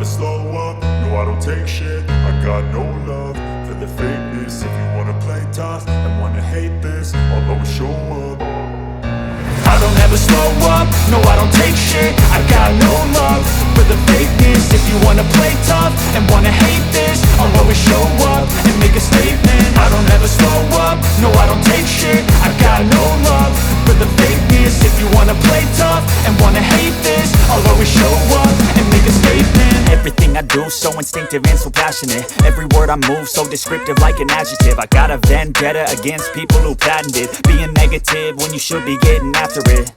slow up, no I don't take shit. I got no love for the fakeness. If you wanna play tough and wanna hate this, I'll always show up. I don't ever slow up, no I don't take shit. I got no love for the fakeness. If you wanna play tough and wanna hate this, I'll always show up and make a statement. I don't ever slow up, no I don't take shit. I got no love for the fakeness. If you wanna play tough and wanna hate this, I'll always show up and make a statement. Everything I do so instinctive and so passionate. Every word I move so descriptive like an adjective. I got a vendetta against people who patented being negative when you should be getting after it.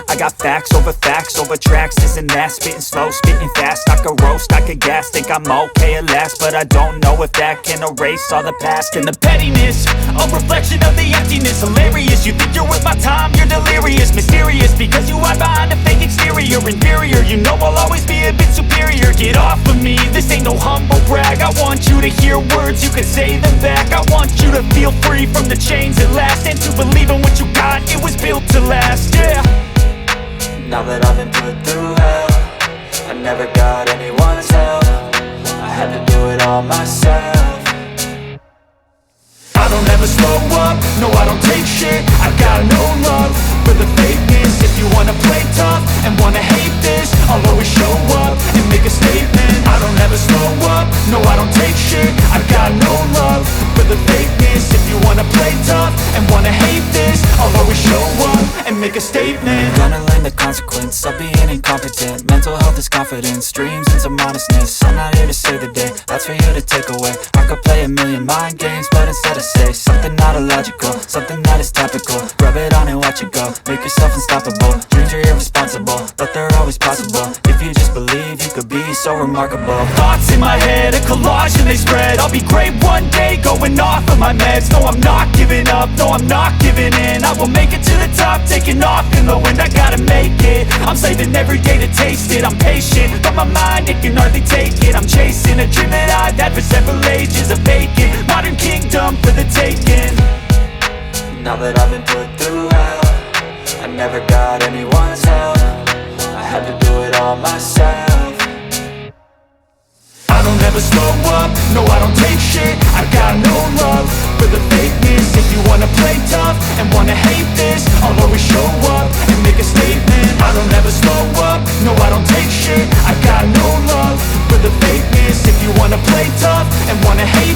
I got facts over tracks, this and that. Spitting slow, spitting fast, I could roast, I could gas. Think I'm okay at last, but I don't know if that can erase all the past. And the pettiness, a reflection of the emptiness. Hilarious, you think you're worth my time, you're delirious. Mysterious, because you hide behind a fake exterior. Inferior, you know I'll always be a bit superior. Get off of me, this ain't no humble brag. I want you to hear words, you can say them back. I want you to feel free from the chains at last, and to believe in what you got, it was built to last, yeah. Now that I've been put through hell, I never got anyone's help. I had to do it all myself. I don't ever slow up, no I don't take shit. I got no love for the fakeness. If you wanna play tough and wanna hate this, I'll always show up and make a statement. I don't ever slow up, no I don't take shit. I got no love for the fakeness. If you wanna play tough and wanna hate this, I'll always show up and make a statement. Gonna learn the consequence of being incompetent. Mental health is confidence, dreams and some honestness. I'm not here to save the day, that's for you to take away. I could play a million mind games, but instead I say something not illogical, something that is topical. Rub it on and watch it go, make yourself unstoppable. Dreams are irresponsible, but they're always possible. If you just believe, you could be so remarkable. Thoughts in my head, a collage and they spread. I'll be great one day, going off of my meds. No, I'm not giving up, no, I'm not giving in. I will make it to the top, taking off in the wind. I gotta make it, I'm saving every day to taste it. I'm patient, but my mind, it can hardly take it. I'm chasing a dream that I've had for several ages. A vacant, modern kingdom for the taking. Now that I've been put through hell, I never got anyone's help. I had to do it all myself. I don't ever slow up, no I don't take shit. I got no love for the fakeness. If you wanna play tough and wanna hate this, I'll always show up and make a statement. I don't ever slow up, no I don't take shit. I got no love for the fakeness. If you wanna play tough and wanna hate